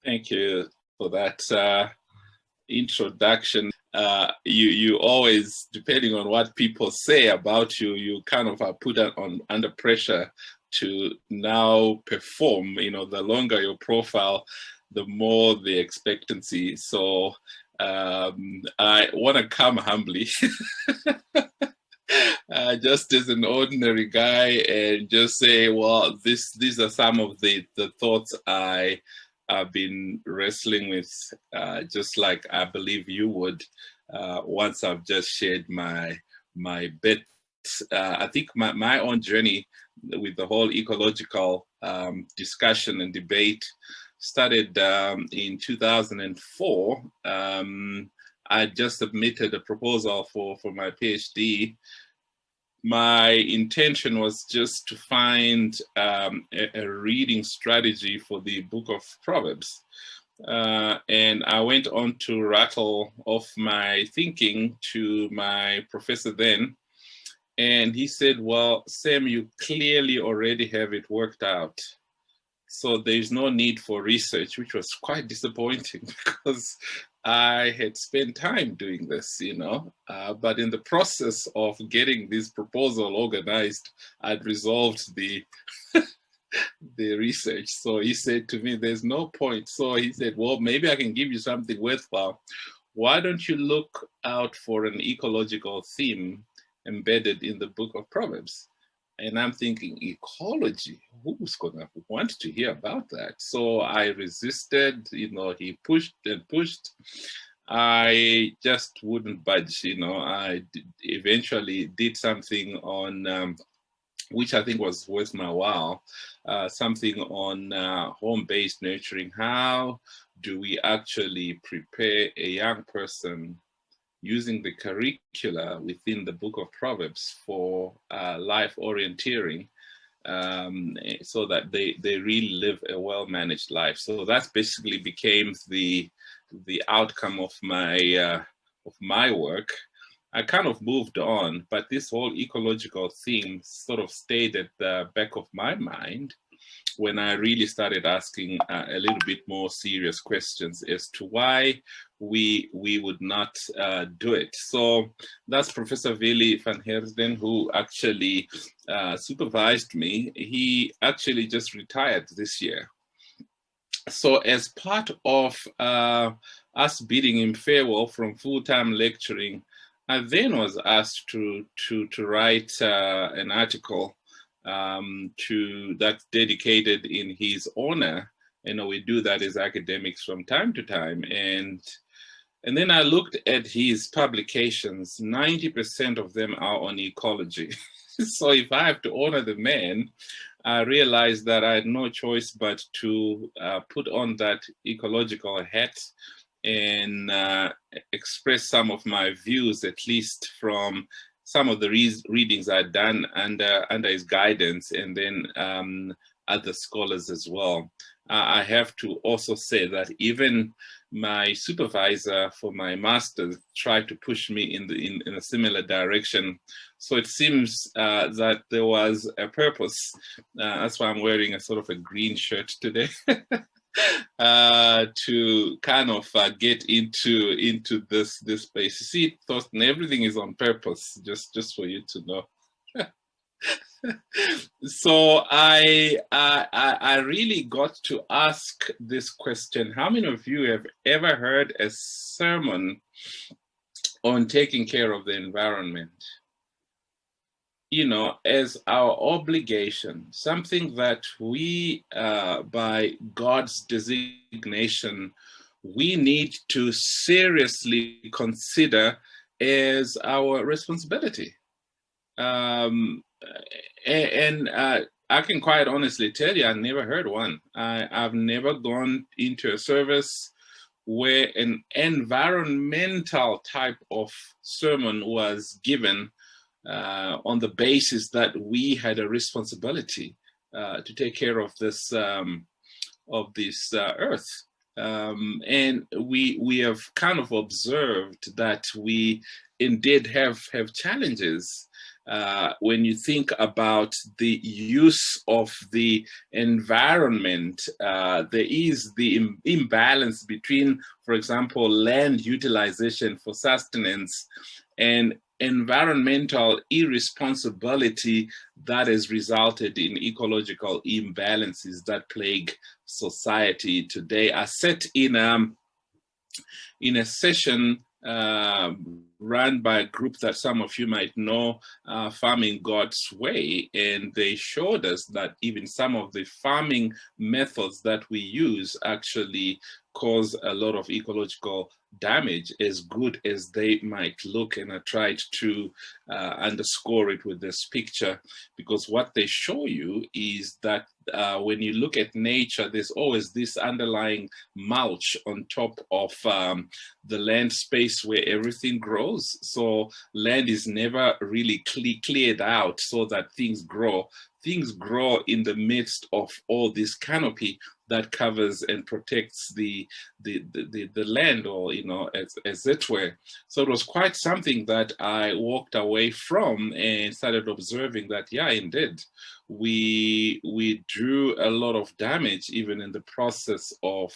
Thank you for that introduction. You always, depending on what people say about you, you kind of are put on under pressure to now perform. The longer your profile, the more the expectancy. So I want to come humbly, just as an ordinary guy, and just say, well, these are some of the thoughts I've been wrestling with, just like I believe you would, once I've just shared my bit. I think my own journey with the whole ecological discussion and debate started in 2004. I just submitted a proposal for my PhD. My intention was just to find a reading strategy for the book of Proverbs. And I went on to rattle off my thinking to my professor then. And he said, well, Sam, you clearly already have it worked out. So there's no need for research, which was quite disappointing because I had spent time doing this, but in the process of getting this proposal organized, I'd resolved the research. So he said to me, there's no point. So he said, well, maybe I can give you something worthwhile. Why don't you look out for an ecological theme embedded in the book of Proverbs? And I'm thinking, ecology, who's going to want to hear about that? So I resisted, he pushed and pushed. I just wouldn't budge, I eventually did something on, which I think was worth my while, something on home-based nurturing. How do we actually prepare a young person using the curricula within the book of Proverbs for life orienteering, so that they really live a well-managed life. So that basically became the outcome of my work. I kind of moved on, but this whole ecological theme sort of stayed at the back of my mind when I really started asking a little bit more serious questions as to why we would not do it. So that's Professor Willy van Hersden, who actually supervised me. He actually just retired this year. So as part of us bidding him farewell from full-time lecturing, I then was asked to write an article that's dedicated in his honor. We do that as academics from time to time. And then I looked at his publications. 90% of them are on ecology. So if I have to honor the man, I realized that I had no choice but to put on that ecological hat and express some of my views, at least from some of the readings I'd done under his guidance, and then other scholars as well. I have to also say that even my supervisor for my master's tried to push me in a similar direction. So it seems that there was a purpose. That's why I'm wearing a sort of a green shirt today. To kind of get into this space. You see, Thorsten, everything is on purpose, just for you to know. So I really got to ask this question: how many of you have ever heard a sermon on taking care of the environment? As our obligation, something that we, by God's designation, we need to seriously consider as our responsibility. And I can quite honestly tell you, I never heard one. I've never gone into a service where an environmental type of sermon was given on the basis that we had a responsibility to take care of this earth. And we have kind of observed that we indeed have challenges. when you think about the use of the environment, there is the imbalance between, for example, land utilization for sustenance and environmental irresponsibility that has resulted in ecological imbalances that plague society today. I sat in a session run by a group that some of you might know, Farming God's Way, and they showed us that even some of the farming methods that we use actually cause a lot of ecological damage, as good as they might look. And I tried to underscore it with this picture, because what they show you is that when you look at nature, there's always this underlying mulch on top of the land space where everything grows. So land is never really cleared out so that things grow. Things grow in the midst of all this canopy that covers and protects the land, or, you know, as it were. So it was quite something that I walked away from and started observing that, yeah, indeed, we drew a lot of damage even in the process of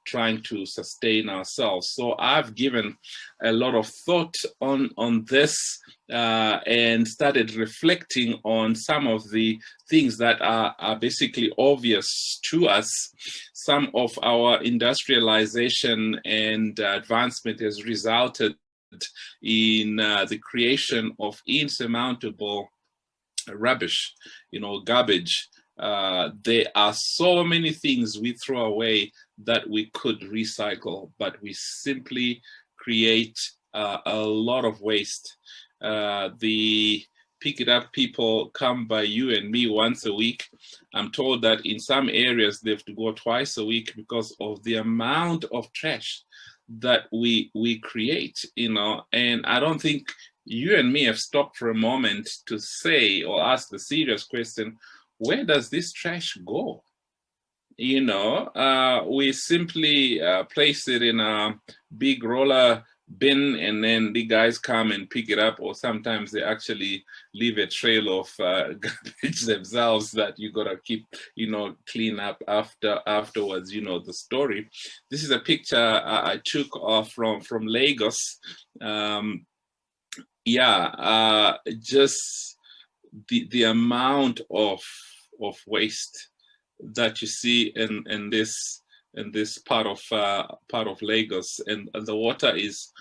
trying to sustain ourselves. So I've given a lot of thought on this and started reflecting on some of the things that are basically obvious to us. Some of our industrialization and advancement has resulted in the creation of insurmountable rubbish, you know, garbage. There are so many things we throw away that we could recycle, but we simply create a lot of waste. The pick it up people come by you and me once a week. I'm told that in some areas they have to go twice a week because of the amount of trash that we create, you know. And I don't think you and me have stopped for a moment to say or ask the serious question, where does this trash go? You know, we simply place it in a big roller bin, and then the guys come and pick it up, or sometimes they actually leave a trail of garbage themselves that you gotta keep, you know, clean up afterwards. You know the story. This is a picture I took from Lagos. Just the amount of waste that you see in this part of Lagos, and the water is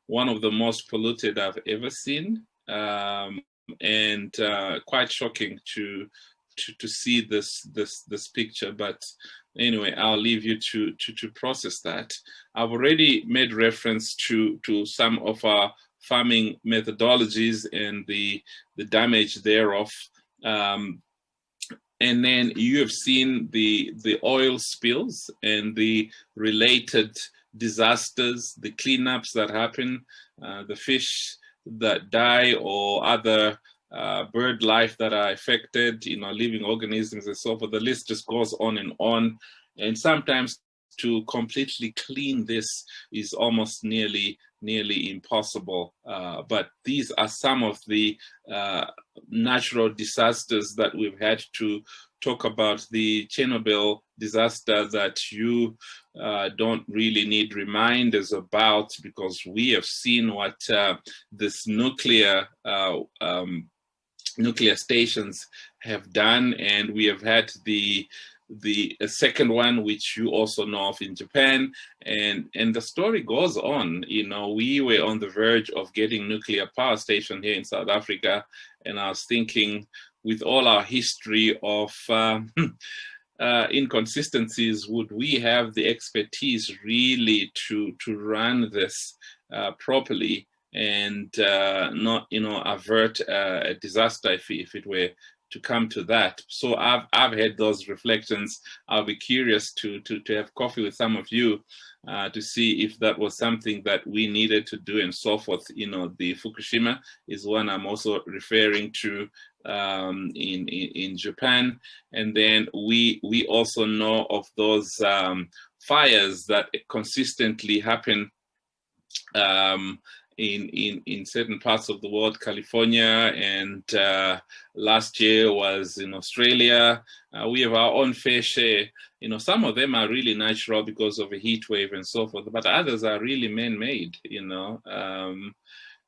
one of the most polluted I've ever seen, and quite shocking to see this picture. But anyway, I'll leave you to process that. I've already made reference to some of our farming methodologies and the damage thereof. And then you have seen the oil spills and the related disasters, the cleanups that happen, the fish that die, or other bird life that are affected, you know, living organisms and so forth. The list just goes on and on. And sometimes to completely clean this is almost nearly impossible. But these are some of the natural disasters that we've had to talk about. The Chernobyl disaster that you don't really need reminders about, because we have seen what this nuclear stations have done, and we have had the second one, which you also know of, in Japan, and the story goes on. You know, we were on the verge of getting nuclear power station here in South Africa, and I was thinking, with all our history of inconsistencies, would we have the expertise really to run this properly and not, you know, avert a disaster if it were to come to that? So I've had those reflections. I'll be curious to have coffee with some of you to see if that was something that we needed to do and so forth. You know, the Fukushima is one I'm also referring to in Japan. And then we also know of those fires that consistently happen in certain parts of the world, California, and last year was in Australia. We have our own fair share. Some of them are really natural because of a heat wave and so forth, but others are really man-made,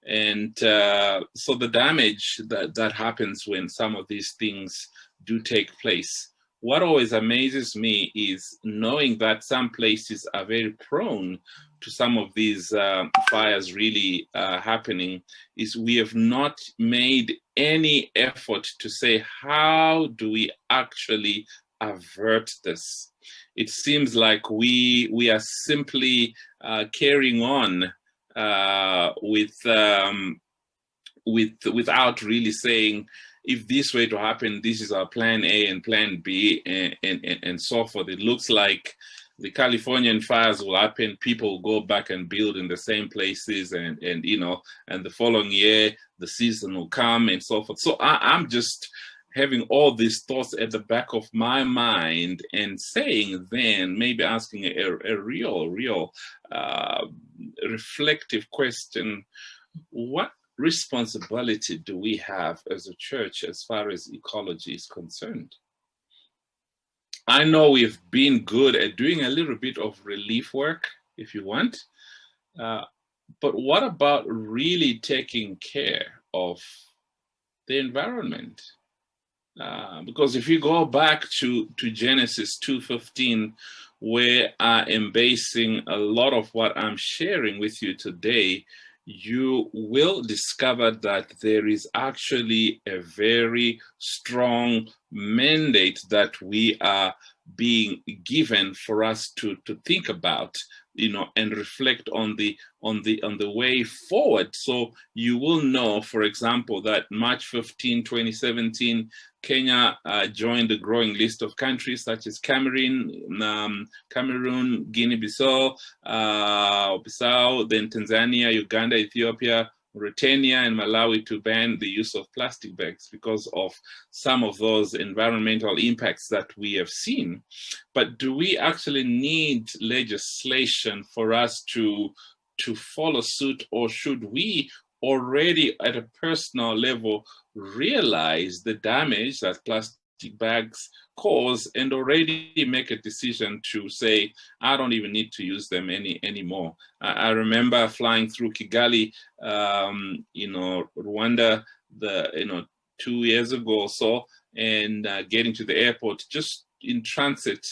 and so the damage that happens when some of these things do take place. What always amazes me is knowing that some places are very prone to some of these fires really happening, is we have not made any effort to say, how do we actually avert this? It seems like we are simply carrying on without really saying, if this were to happen, this is our plan A and plan B and so forth. It looks like the Californian fires will happen, people will go back and build in the same places, and the following year the season will come and so forth. So I'm just having all these thoughts at the back of my mind and saying, then maybe asking a real reflective question: what responsibility do we have as a church as far as ecology is concerned? I know we've been good at doing a little bit of relief work, if you want, but what about really taking care of the environment? Because if you go back to Genesis 2:15, where I am basing a lot of what I'm sharing with you today, you will discover that there is actually a very strong mandate that we are being given for us to think about, and reflect on the way forward. So you will know, for example, that March 15, 2017, Kenya joined the growing list of countries such as Cameroon, Guinea-Bissau, then Tanzania, Uganda, Ethiopia, Mauritania, and Malawi to ban the use of plastic bags because of some of those environmental impacts that we have seen. But do we actually need legislation for us to follow suit, or should we already at a personal level realize the damage that plastic bags cause and already make a decision to say, I don't even need to use them anymore? I remember flying through Kigali, Rwanda, 2 years ago or so, and getting to the airport just in transit,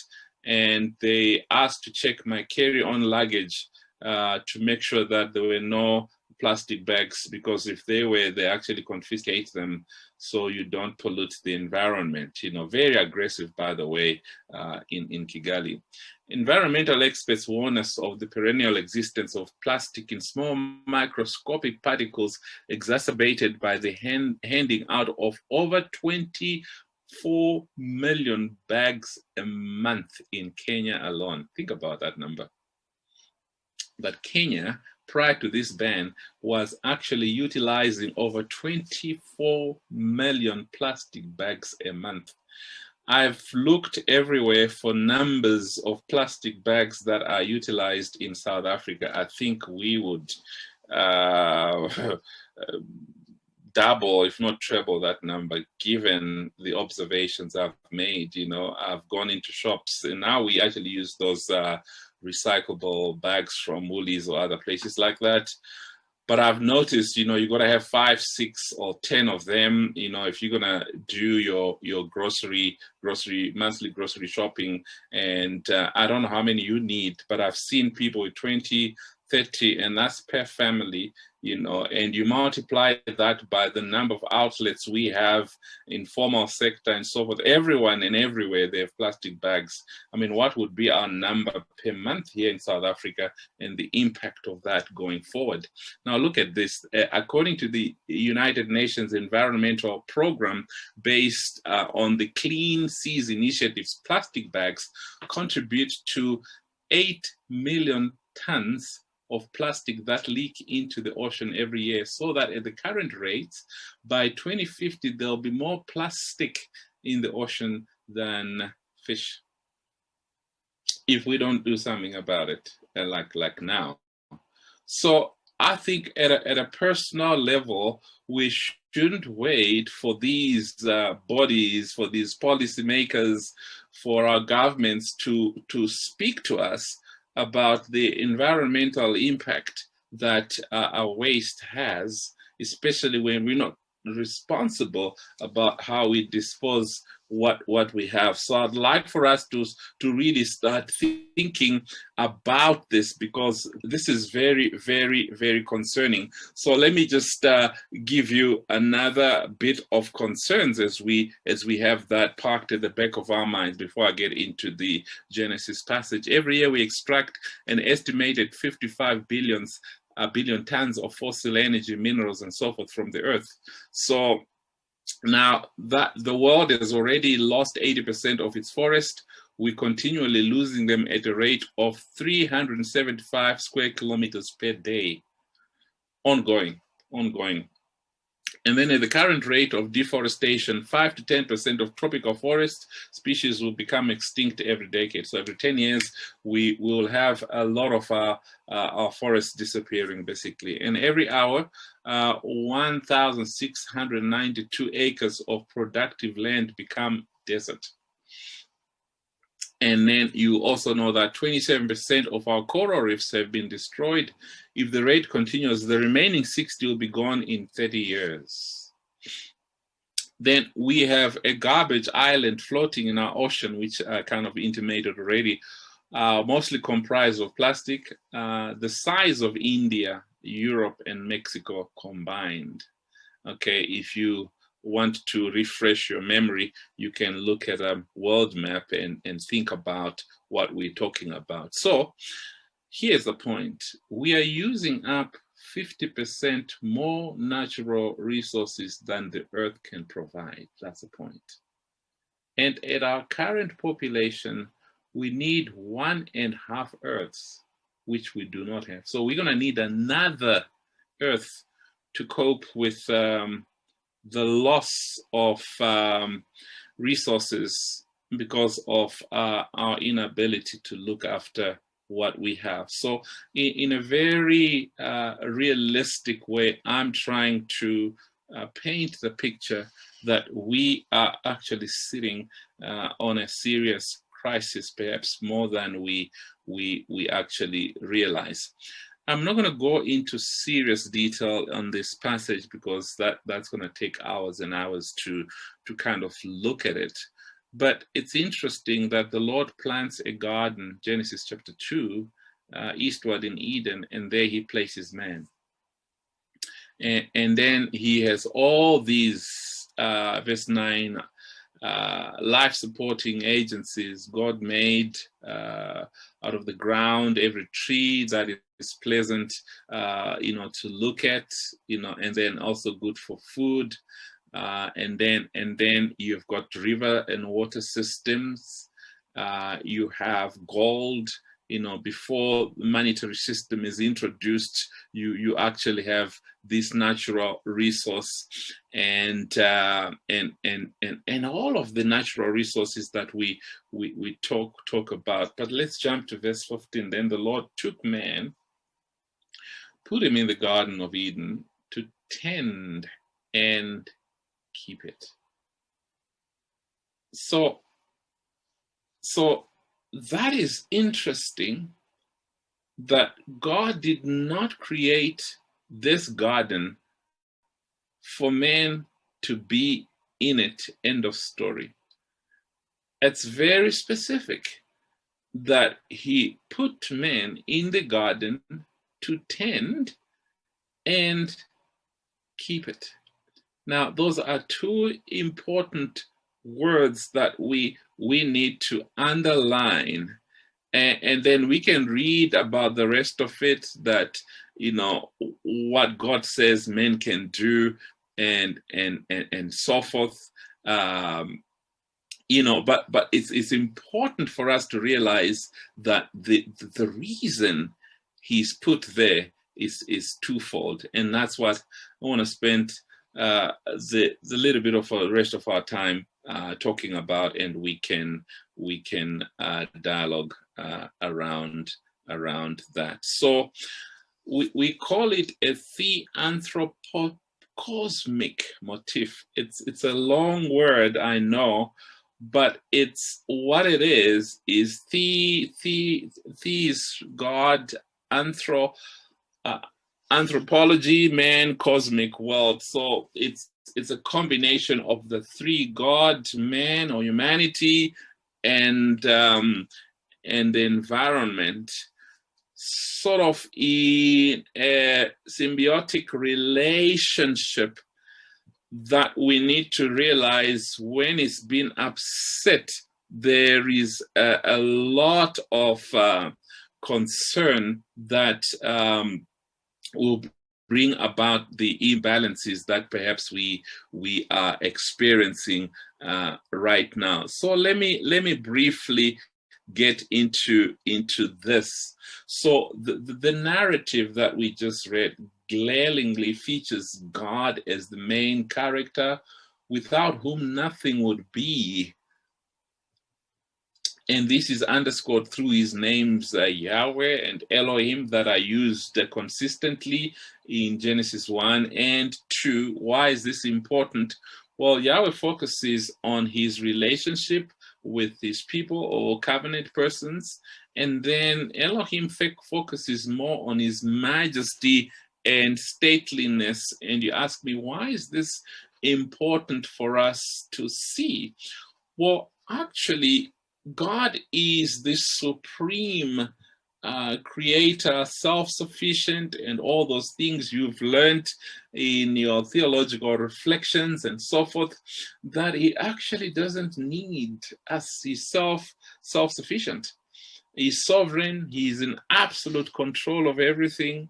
and they asked to check my carry-on luggage to make sure that there were no plastic bags, because if they were, they actually confiscate them so you don't pollute the environment. Very aggressive, by the way, in Kigali. Environmental experts warn us of the perennial existence of plastic in small microscopic particles, exacerbated by the handing out of over 24 million bags a month in Kenya alone. Think about that number. That Kenya, prior to this ban, was actually utilizing over 24 million plastic bags a month. I've looked everywhere for numbers of plastic bags that are utilized in South Africa. I think we would double, if not treble that number, given the observations I've made. I've gone into shops, and now we actually use those recyclable bags from Woolies or other places like that. But I've noticed, you got to have 5, 6, or 10 of them, if you're going to do your monthly grocery shopping. And I don't know how many you need, but I've seen people with 20, 30, and that's per family, and you multiply that by the number of outlets we have, informal sector and so forth. Everyone and everywhere they have plastic bags. I mean, what would be our number per month here in South Africa, and the impact of that going forward? Now look at this. According to the United Nations Environmental Program, based on the Clean Seas Initiative's plastic bags contribute to 8 million tons of plastic that leak into the ocean every year, so that at the current rates, by 2050, there'll be more plastic in the ocean than fish, if we don't do something about it, like now. So I think at a personal level, we shouldn't wait for these bodies, for these policymakers, for our governments to speak to us about the environmental impact that our waste has, especially when we're not responsible about how we dispose what we have. So I'd like for us to really start thinking about this, because this is very, very, very concerning. So let me just give you another bit of concerns as we have that parked at the back of our minds before I get into the Genesis passage. Every year we extract an estimated 55 billion tons of fossil energy, minerals, and so forth from the earth. So now that the world has already lost 80% of its forest, we're continually losing them at a rate of 375 square kilometers per day, ongoing. And then at the current rate of deforestation, 5 to 10% of tropical forest species will become extinct every decade. So every 10 years, we will have a lot of our forests disappearing, basically. And every hour, 1,692 acres of productive land become desert. And then you also know that 27% of our coral reefs have been destroyed. If the rate continues, the remaining 60 will be gone in 30 years. Then we have a garbage island floating in our ocean, which I kind of intimated already, mostly comprised of plastic, the size of India, Europe, and Mexico combined. Okay, if you want to refresh your memory, you can look at a world map and think about what we're talking about. So here's the point. We are using up 50% more natural resources than the earth can provide. That's the point. And at our current population, we need 1.5 Earths, which we do not have. So we're going to need another Earth to cope with the loss of resources because of our inability to look after what we have. So in a very realistic way, I'm trying to paint the picture that we are actually sitting on a serious crisis, perhaps more than we actually realize. I'm not going to go into serious detail on this passage because that's going to take hours and hours to kind of look at it. But it's interesting that the Lord plants a garden, Genesis chapter 2, eastward in Eden, and there he places man. And then he has all these, verse 9, life-supporting agencies. God made out of the ground every tree that is pleasant, to look at, and then also good for food. And then you've got river and water systems. You have gold. Before the monetary system is introduced, you actually have this natural resource, and all of the natural resources that we talk about. But let's jump to verse 15. Then the Lord took man, put him in the Garden of Eden to tend and keep it. So that is interesting, that God did not create this garden for man to be in it, end of story. It's very specific that he put man in the garden to tend and keep it. Now, those are two important words that we need to underline, and then we can read about the rest of it, that what God says men can do, and so forth. But it's important for us to realize that the reason he's put there is twofold, and that's what I want to spend the little bit of the rest of our time talking about, and we can dialogue around that. So we call it a anthropocosmic motif. It's a long word, I know, but it's what it is God, uh, anthropology, man, cosmic world. So it's a combination of the three: God, man, or humanity, and the environment, sort of in a symbiotic relationship that we need to realize when it's been upset. There is a lot of concern that will bring about the imbalances that perhaps we are experiencing right now. So let me briefly get into this. So the narrative that we just read glaringly features God as the main character, without whom nothing would be. And this is underscored through his names Yahweh and Elohim that are used consistently in Genesis 1 and 2. Why is this important? Well, Yahweh focuses on his relationship with his people or covenant persons, and then Elohim focuses more on his majesty and stateliness. And you ask me, why is this important for us to see? Well, actually, God is the supreme creator, self-sufficient, and all those things you've learned in your theological reflections and so forth, that he actually doesn't need us. He's self-sufficient. He's sovereign. He's in absolute control of everything.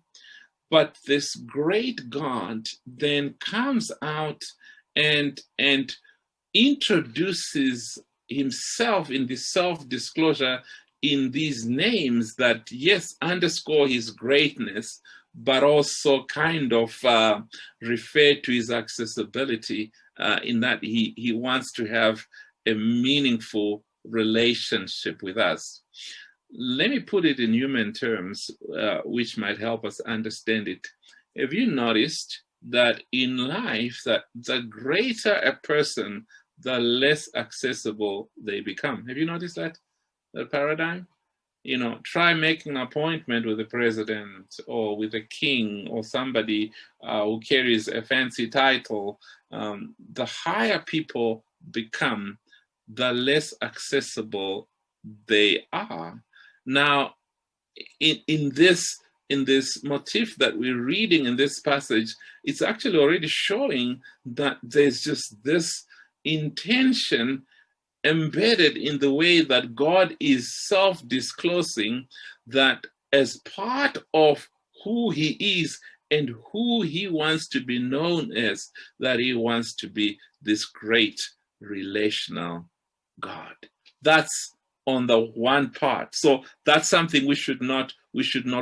But this great God then comes out and introduces himself in the self-disclosure in these names that, yes, underscore his greatness, but also kind of refer to his accessibility in that he wants to have a meaningful relationship with us. Let me put it in human terms, which might help us understand it. Have you noticed that in life, that the greater a person, the less accessible they become? Have you noticed that paradigm? You know, try making an appointment with the president or with a king or somebody who carries a fancy title. The higher people become, the less accessible they are. Now, in this motif that we're reading in this passage, it's actually already showing that there's just this intention embedded in the way that God is self-disclosing, that as part of who he is and who he wants to be known as, that he wants to be this great relational God. That's on the one part. So that's something we should not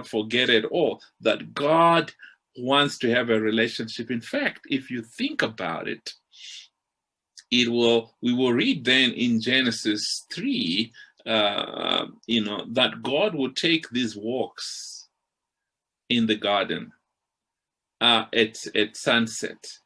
forget at all, that God wants to have a relationship. In fact, if you think about it, we will read then in Genesis 3, that God will take these walks in the garden at sunset.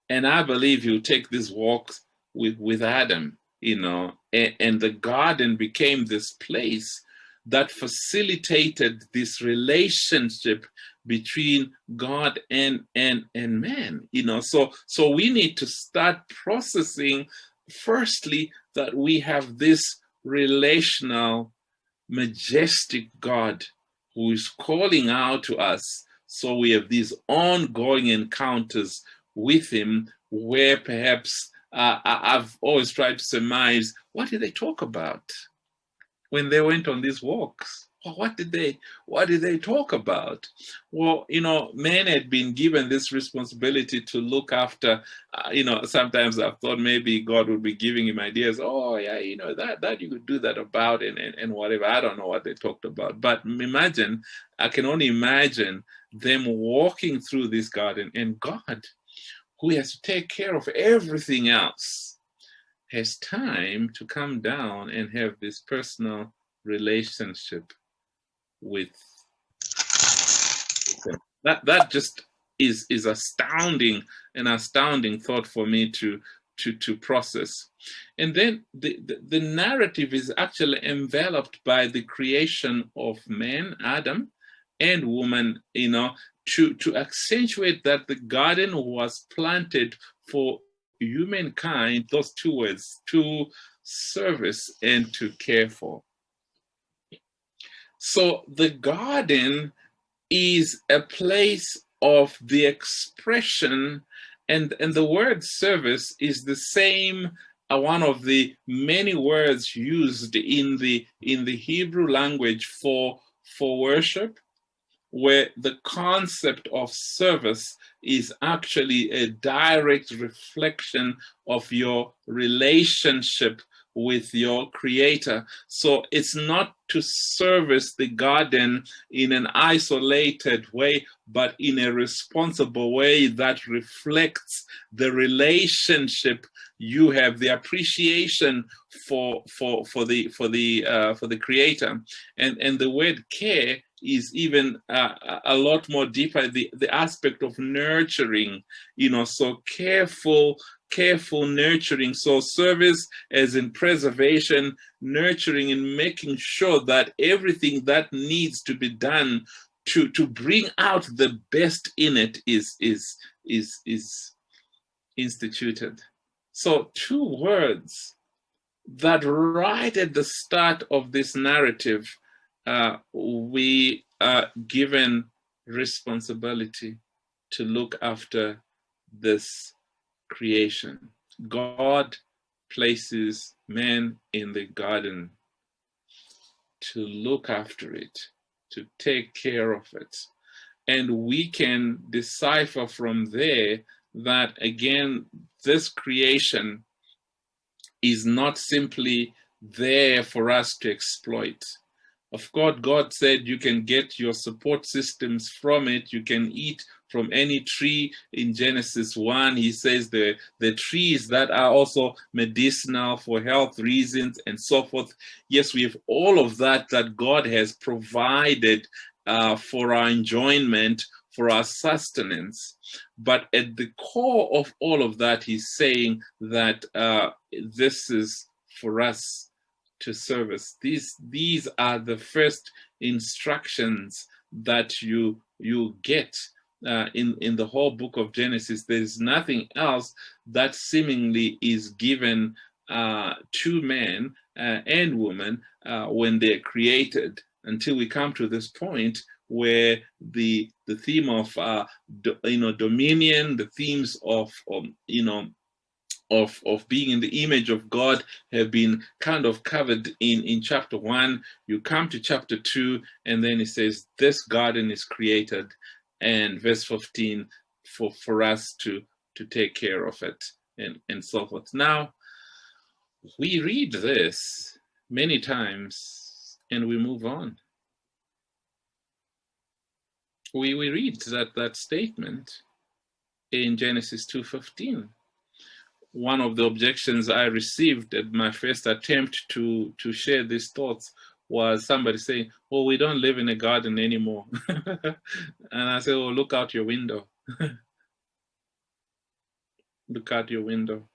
And I believe he'll take these walks with Adam, and the garden became this place that facilitated this relationship between God and man. So we need to start processing, firstly, that we have this relational, majestic God who is calling out to us. So we have these ongoing encounters with him, where perhaps I've always tried to surmise, what did they talk about when they went on these walks? What did they talk about? Well, men had been given this responsibility to look after, sometimes I've thought maybe God would be giving him ideas. Oh yeah, that you could do that about, and whatever. I don't know what they talked about, but I can only imagine them walking through this garden, and God, who has to take care of everything else, has time to come down and have this personal relationship with listen, that just is astounding, an astounding thought for me to process. And then the narrative is actually enveloped by the creation of man, Adam, and woman, to accentuate that the garden was planted for humankind, those two words, to service and to care for. So the garden is a place of the expression, and the word service is the same, one of the many words used in the Hebrew language for worship, where the concept of service is actually a direct reflection of your relationship with your creator. So it's not to service the garden in an isolated way, but in a responsible way that reflects the relationship you have, the appreciation for the creator. And the word care is even a lot more deeper, the aspect of nurturing, so careful nurturing. So service as in preservation, nurturing, and making sure that everything that needs to be done to bring out the best in it is instituted. So two words that right at the start of this narrative, we are given responsibility to look after this creation. God places man in the garden to look after it, to take care of it. And we can decipher from there that, again, this creation is not simply there for us to exploit. Of course, God said you can get your support systems from it. You can eat from any tree. In Genesis 1, he says the trees that are also medicinal for health reasons and so forth. Yes, we have all of that God has provided for our enjoyment, for our sustenance. But at the core of all of that, he's saying that this is for us to service. These are the first instructions that you get in the whole book of Genesis. There's nothing else that seemingly is given to man and woman when they're created, until we come to this point where the theme of dominion, the themes of being in the image of God have been kind of covered in chapter 1. You come to chapter 2, and then it says this garden is created, and verse 15 for us to take care of it, and so forth. Now we read this many times and we move on. We read that statement in Genesis 2:15. One of the objections I received at my first attempt to share these thoughts was somebody saying, "Oh, we don't live in a garden anymore." And I said, "Oh, look out your window." Look out your window.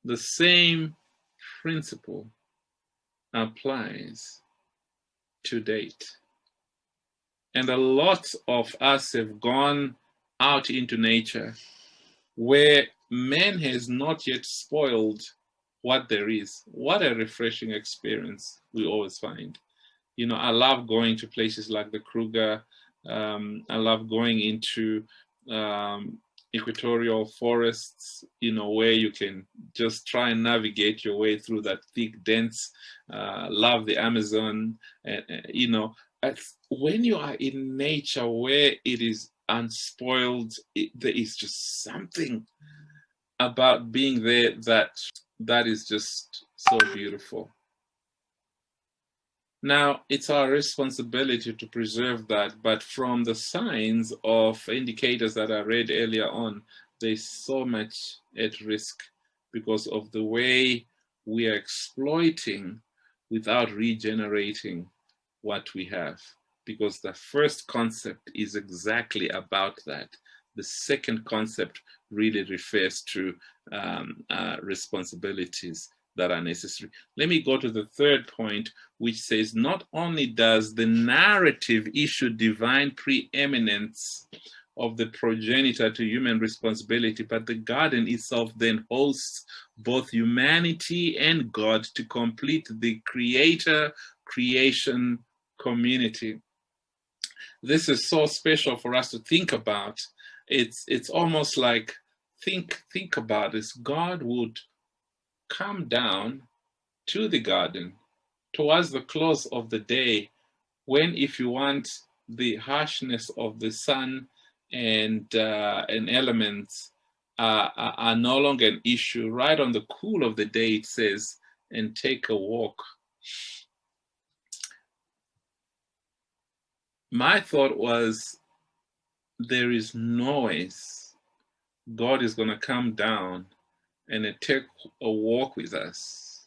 The same principle applies to date. And a lot of us have gone out into nature where man has not yet spoiled what there is. What a refreshing experience we always find. I love going to places like the Kruger. I love going into equatorial forests, where you can just try and navigate your way through that thick, dense, love the Amazon. When you are in nature where it is unspoiled, there is just something about being there that is just so beautiful. Now, it's our responsibility to preserve that, but from the signs of indicators that I read earlier on, there's so much at risk because of the way we are exploiting without regenerating what we have. because the first concept is exactly about that. The second concept really refers to responsibilities that are necessary. Let me go to the third point, which says not only does the narrative issue divine preeminence of the progenitor to human responsibility, but the garden itself then hosts both humanity and God to complete the creator-creation community. This is so special for us to think about. It's almost like, think about this. God would come down to the garden towards the close of the day, when, if you want, the harshness of the sun and elements are no longer an issue. Right on the cool of the day, it says, and take a walk. My thought was, there is no way God is going to come down and take a walk with us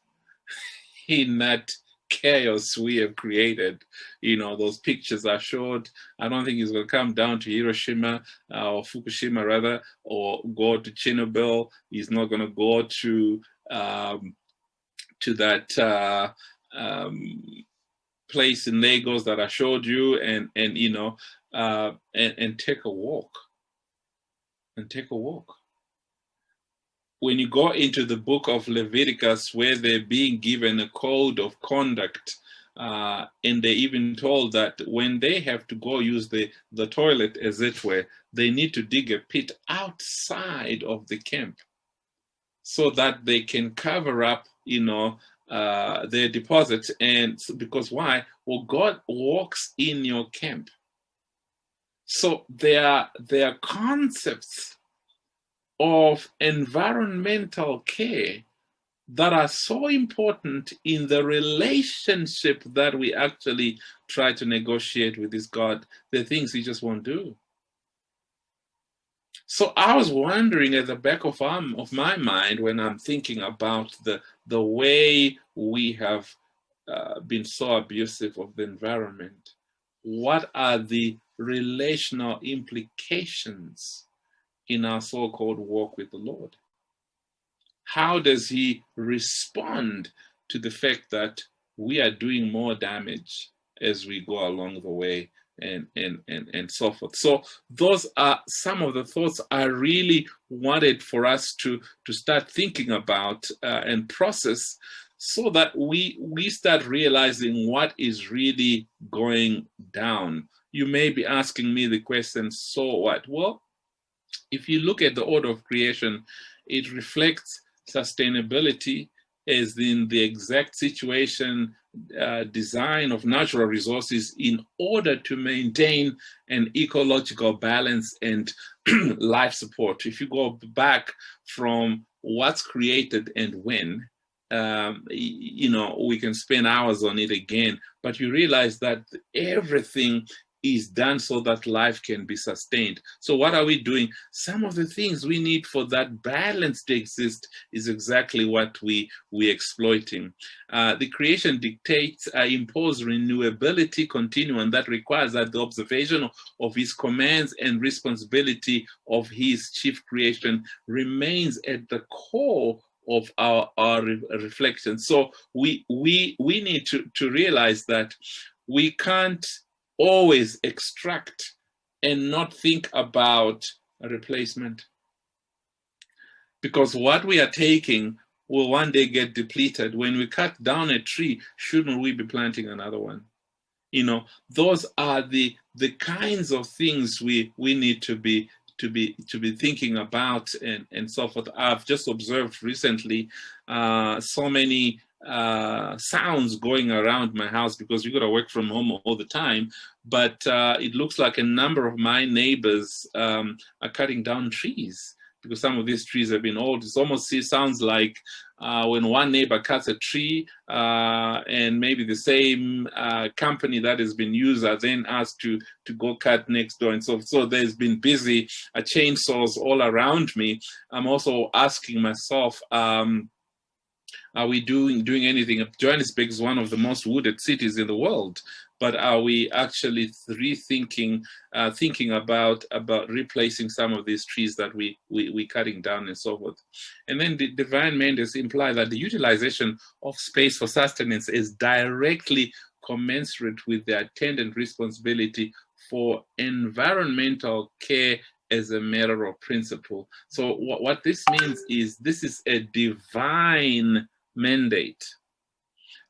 in that chaos we have created. You know, those pictures are showed. I don't think he's going to come down to Hiroshima or Fukushima rather, or go to Chernobyl. He's not going to go to that place in Lagos that I showed you, and you know, and take a walk. And take a walk. When you go into the book of Leviticus, where they're being given a code of conduct, and they're even told that when they have to go use the toilet, as it were, they need to dig a pit outside of the camp so that they can cover up, you know, their deposits. And because why? Well, God walks in your camp. So there are concepts of environmental care that are so important in the relationship that we actually try to negotiate with this God, the things he just won't do. So I was wondering at the back of my mind, when I'm thinking about the way we have been so abusive of the environment, what are the relational implications in our so-called walk with the Lord? How does he respond to the fact that we are doing more damage as we go along the way, and so forth? So those are some of the thoughts I really wanted for us to start thinking about and process, so that we start realizing what is really going down. You may be asking me the question, so what? Well, if you look at the order of creation, it reflects sustainability as in the exact situation, design of natural resources in order to maintain an ecological balance and life support. If you go back from what's created and when, you know, we can spend hours on it again, but you realize that everything is done so that life can be sustained. So what are we doing? Some of the things we need for that balance to exist is exactly what we're exploiting. The creation dictates impose renewability continuum that requires that the observation of his commands and responsibility of his chief creation remains at the core of our reflection. So we need to realize that we can't always extract and not think about a replacement, because what we are taking will one day get depleted. When we cut down a tree, shouldn't we be planting another one? You know, those are the kinds of things we need to be thinking about, and so forth. I've just observed recently so many sounds going around my house, because we got to work from home all the time. But it looks like a number of my neighbors are cutting down trees, because some of these trees have been old. It almost sounds like when one neighbor cuts a tree, and maybe the same company that has been used are then asked to go cut next door. And so there's been busy chainsaws all around me. I'm also asking myself, are we doing anything? Johannesburg is one of the most wooded cities in the world, but are we actually rethinking, thinking about replacing some of these trees that we cutting down and so forth? And then the divine mandates imply that the utilization of space for sustenance is directly commensurate with the attendant responsibility for environmental care as a matter of principle. So what this means is this is a divine mandate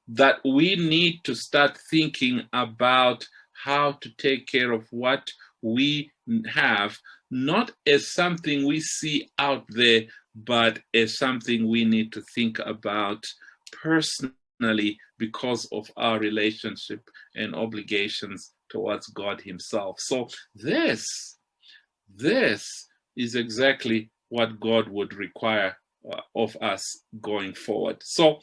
that we need to start thinking about how to take care of what we have, not as something we see out there, but as something we need to think about personally because of our relationship and obligations towards God himself. So this is exactly what God would require of us going forward. So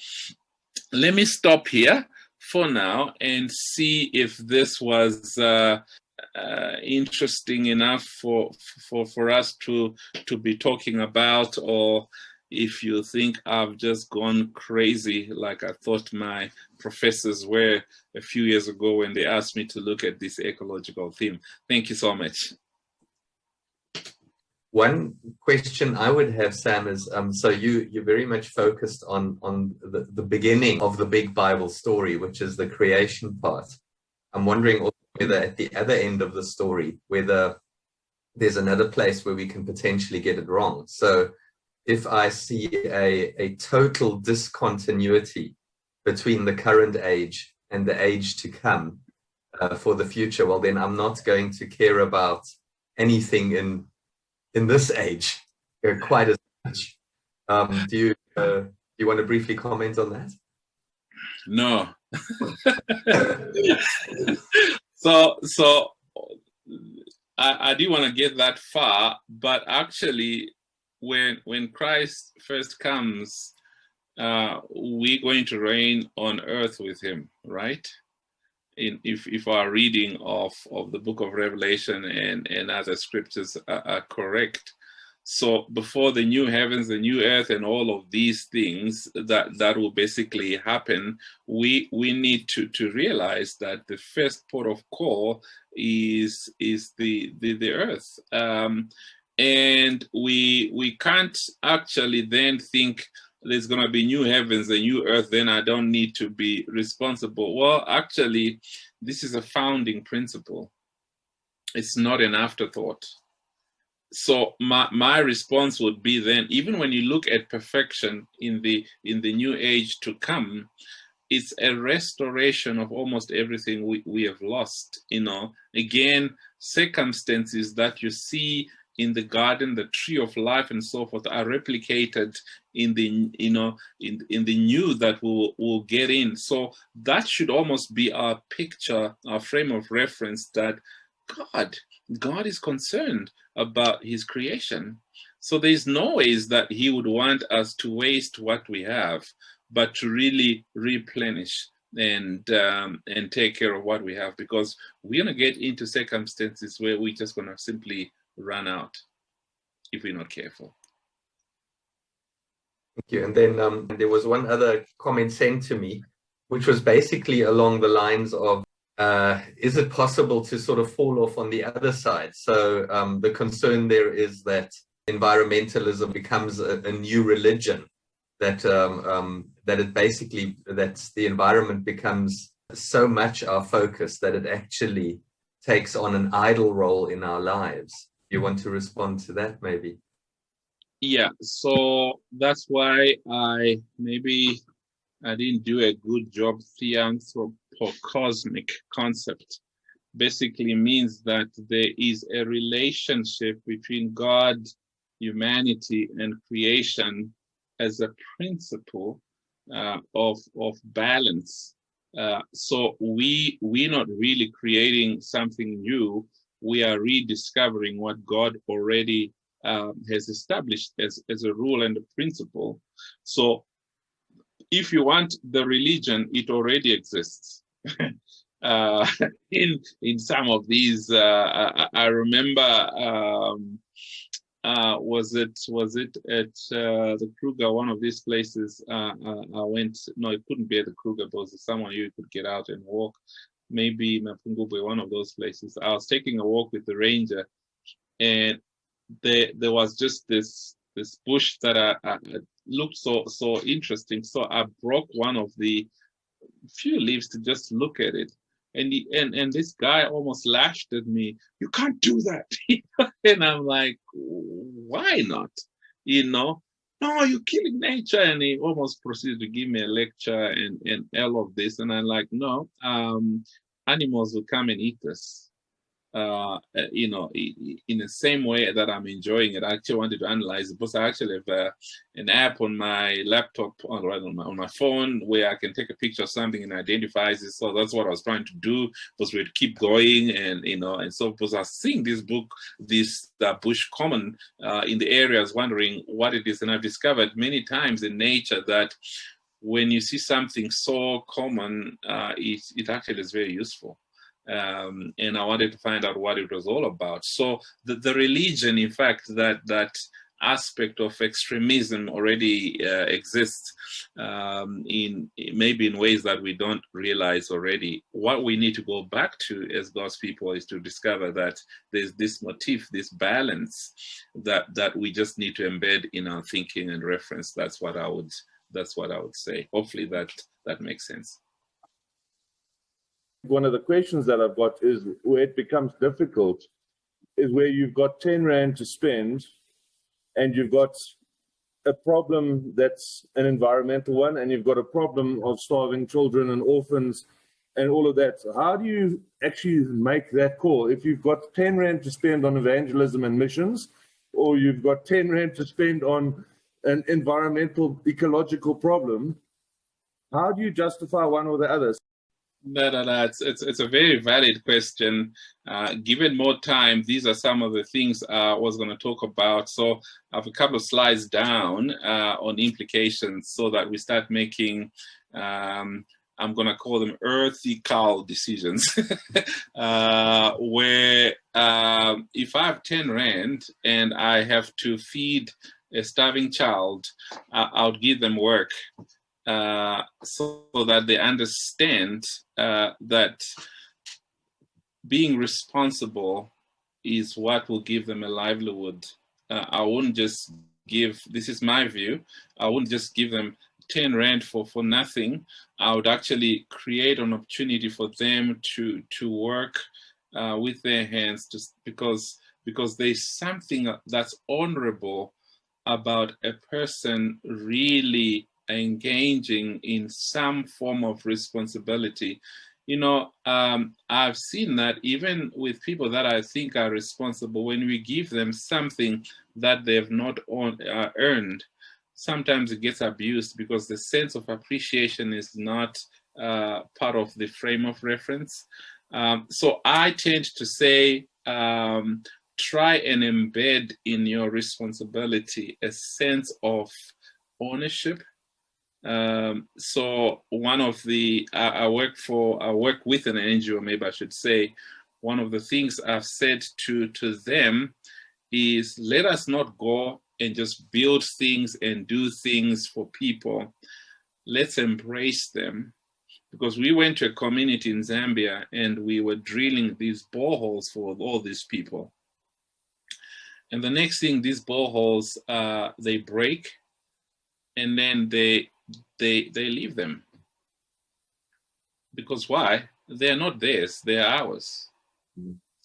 let me stop here for now and see if this was interesting enough for us to be talking about, or if you think I've just gone crazy like I thought my professors were a few years ago when they asked me to look at this ecological theme. Thank you so much. One question I would have, Sam, is so you're very much focused on the beginning of the big Bible story, which is the creation part. I'm wondering also whether at the other end of the story, whether there's another place where we can potentially get it wrong. So if I see a total discontinuity between the current age and the age to come for the future, well, then I'm not going to care about anything in this age quite as much. Do you want to briefly comment on that? No. So I didn't want to get that far, but actually when Christ first comes, we're going to reign on earth with him, right? If our reading of the book of Revelation and other scriptures are correct. So before the new heavens, the new earth, and all of these things that will basically happen, we need to realize that the first port of call is the earth. And we can't actually then think there's going to be new heavens and new earth, then I don't need to be responsible. Well, actually, this is a founding principle. It's not an afterthought. So my response would be then, even when you look at perfection in the new age to come, it's a restoration of almost everything we have lost. Again, circumstances that you see in the garden, the tree of life and so forth, are replicated in the in the new that we'll get in. So that should almost be our picture, our frame of reference, that God is concerned about his creation. So there's no ways that he would want us to waste what we have, but to really replenish and take care of what we have, because we're going to get into circumstances where we're just going to simply run out if we're not careful. Thank you. And then there was one other comment sent to me, which was basically along the lines of, is it possible to sort of fall off on the other side? So the concern there is that environmentalism becomes a new religion, that it basically, that the environment becomes so much our focus that it actually takes on an idol role in our lives. You want to respond to that, maybe? Yeah, so that's why I didn't do a good job. The anthropocosmic concept basically means that there is a relationship between God, humanity, and creation as a principle of balance. So we're not really creating something new. We are rediscovering what God already has established as a rule and a principle. So if you want the religion, it already exists. In some of these, I remember, was it at the Kruger, one of these places I went? No, it couldn't be at the Kruger, but it was somewhere you could get out and walk. maybe Mapungubwe, one of those places. I was taking a walk with the ranger, and there was just this bush that I looked so interesting. So I broke one of the few leaves to just look at it. And this guy almost lashed at me. You can't do that. And I'm like, why not? You know, no, you're killing nature. And he almost proceeded to give me a lecture and all of this. And I'm like, no, animals will come and eat us. You know, in the same way that I'm enjoying it. I actually wanted to analyze it because I actually have an app on my laptop, on my phone, where I can take a picture of something and identifies it. So that's what I was trying to do, was we'd keep going, and you know, and so because I was seeing this book, this bush common in the area, I was wondering what it is, and I've discovered many times in nature that when you see something so common, it actually is very useful. And I wanted to find out what it was all about. So the religion, in fact, that aspect of extremism already exists maybe in ways that we don't realize already. What we need to go back to as God's people is to discover that there's this motif, this balance that we just need to embed in our thinking and reference. That's what I would say. Hopefully that makes sense. One of the questions that I've got is where it becomes difficult is where you've got 10 Rand to spend and you've got a problem that's an environmental one, and you've got a problem of starving children and orphans and all of that. So how do you actually make that call? If you've got 10 Rand to spend on evangelism and missions, or you've got 10 Rand to spend on an environmental, ecological problem, how do you justify one or the other? No. It's a very valid question. Given more time, these are some of the things I was going to talk about. So I have a couple of slides down on implications so that we start making, I'm going to call them ethical decisions, where if I have 10 Rand and I have to feed a starving child, I'll give them work. So that they understand that being responsible is what will give them a livelihood. I wouldn't just give, this is my view, I wouldn't just give them 10 Rand for nothing. I would actually create an opportunity for them to work with their hands, just because there's something that's honorable about a person really engaging in some form of responsibility. You know, I've seen that even with people that I think are responsible, when we give them something that they've not earned, sometimes it gets abused because the sense of appreciation is not part of the frame of reference. So I tend to say, try and embed in your responsibility a sense of ownership. So one of the, I work with an NGO, maybe I should say, one of the things I've said to them is, let us not go and just build things and do things for people. Let's embrace them. Because we went to a community in Zambia and we were drilling these boreholes for all these people. And the next thing, these boreholes, they break, and then they leave them. Because why? They're not theirs, they're ours.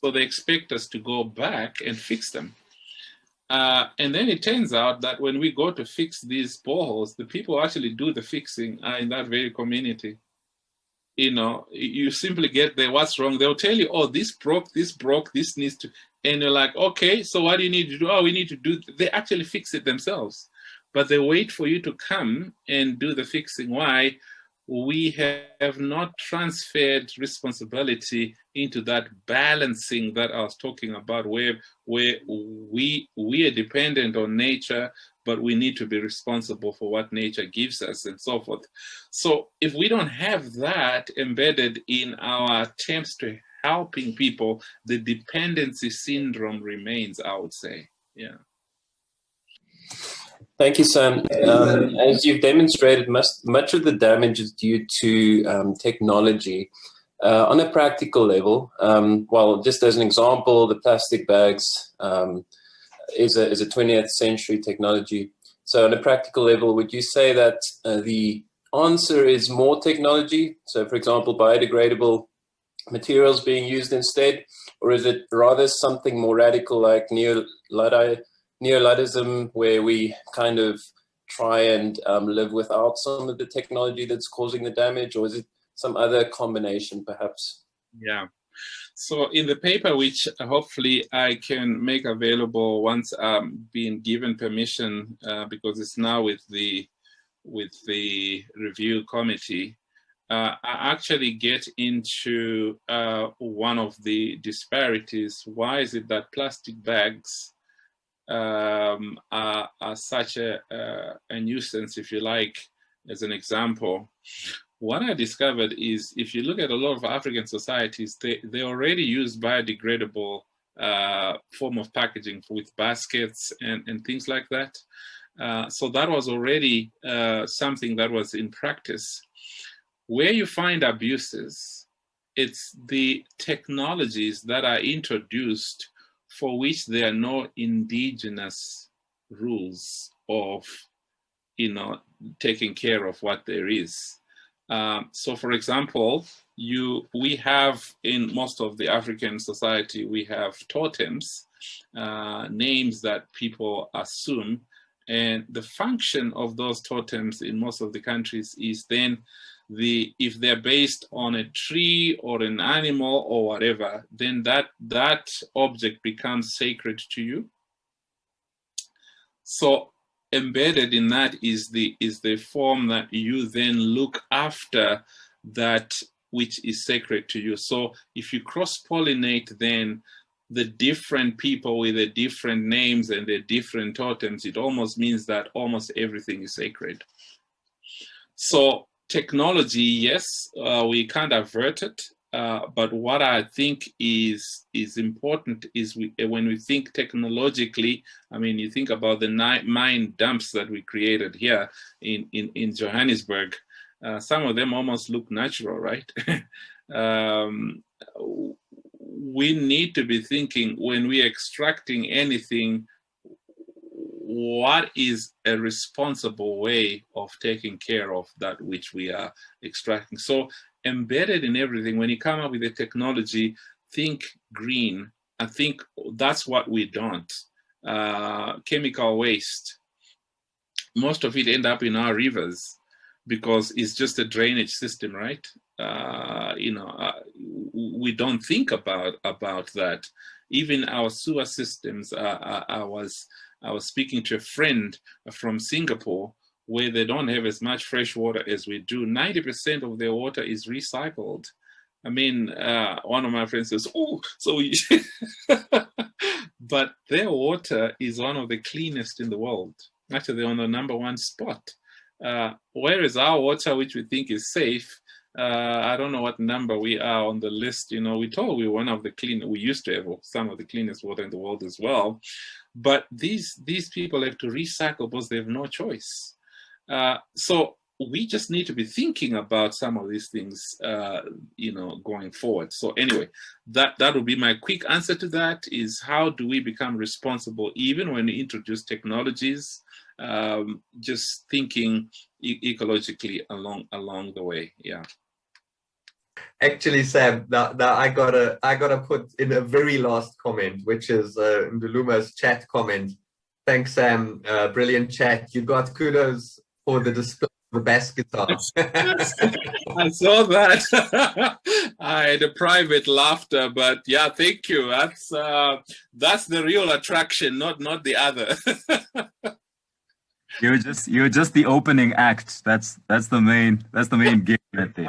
So they expect us to go back and fix them. And then it turns out that when we go to fix these boreholes, the people who actually do the fixing are in that very community. You know, you simply get there, what's wrong? They'll tell you, oh, this broke, this needs to, and you're like, okay, so what do you need to do? Oh, we need to do, they actually fix it themselves. But they wait for you to come and do the fixing. Why? We have not transferred responsibility into that balancing that I was talking about, where we are dependent on nature, but we need to be responsible for what nature gives us and so forth. So if we don't have that embedded in our attempts to helping people, the dependency syndrome remains, I would say. Yeah. Thank you, Sam. As you've demonstrated, much of the damage is due to technology. On a practical level, well, just as an example, the plastic bags is a 20th century technology. So on a practical level, would you say that the answer is more technology? So for example, biodegradable materials being used instead, or is it rather something more radical like neoluddism, where we kind of try and live without some of the technology that's causing the damage, or is it some other combination perhaps? Yeah. So in the paper, which hopefully I can make available once being given permission, because it's now with the review committee, I actually get into one of the disparities. Why is it that plastic bags are such a nuisance, if you like, as an example? What I discovered is, if you look at a lot of African societies, they already use biodegradable form of packaging with baskets and things like that. So that was already something that was in practice. Where you find abuses, it's the technologies that are introduced for which there are no indigenous rules of, taking care of what there is. So for example, we have in most of the African society, we have totems, names that people assume, and the function of those totems in most of the countries is then if they're based on a tree or an animal or whatever, then that object becomes sacred to you. So embedded in that is the form that you then look after that which is sacred to you. So if you cross-pollinate then the different people with the different names and the different totems, it almost means that almost everything is sacred. So technology, yes, we can't avert it. But what I think is important is when we think technologically, I mean, you think about the mine dumps that we created here in Johannesburg. Some of them almost look natural, right? We need to be thinking, when we're extracting anything, what is a responsible way of taking care of that which we are extracting? So embedded in everything, when you come up with a technology, think green. I think that's what we don't. Chemical waste, most of it end up in our rivers because it's just a drainage system, right? We don't think about that. Even our sewer systems, I was speaking to a friend from Singapore, where they don't have as much fresh water as we do. 90% of their water is recycled. I mean, one of my friends says, oh, so we but their water is one of the cleanest in the world. Actually, they're on the #1 spot. Whereas our water, which we think is safe, I don't know what number we are on the list. We told we were one of the we used to have some of the cleanest water in the world as well. But these people have to recycle because they have no choice. So we just need to be thinking about some of these things, going forward. So anyway, that would be my quick answer to that, is how do we become responsible even when we introduce technologies, just thinking ecologically along the way. Yeah. Actually, Sam, now I gotta put in a very last comment, which is Nduluma's chat comment. Thanks, Sam. Brilliant chat. You got kudos for the display of the bass guitar. I saw that. I had a private laughter, but yeah, thank you. That's the real attraction, not the other. You're just the opening act. That's the main gig right there.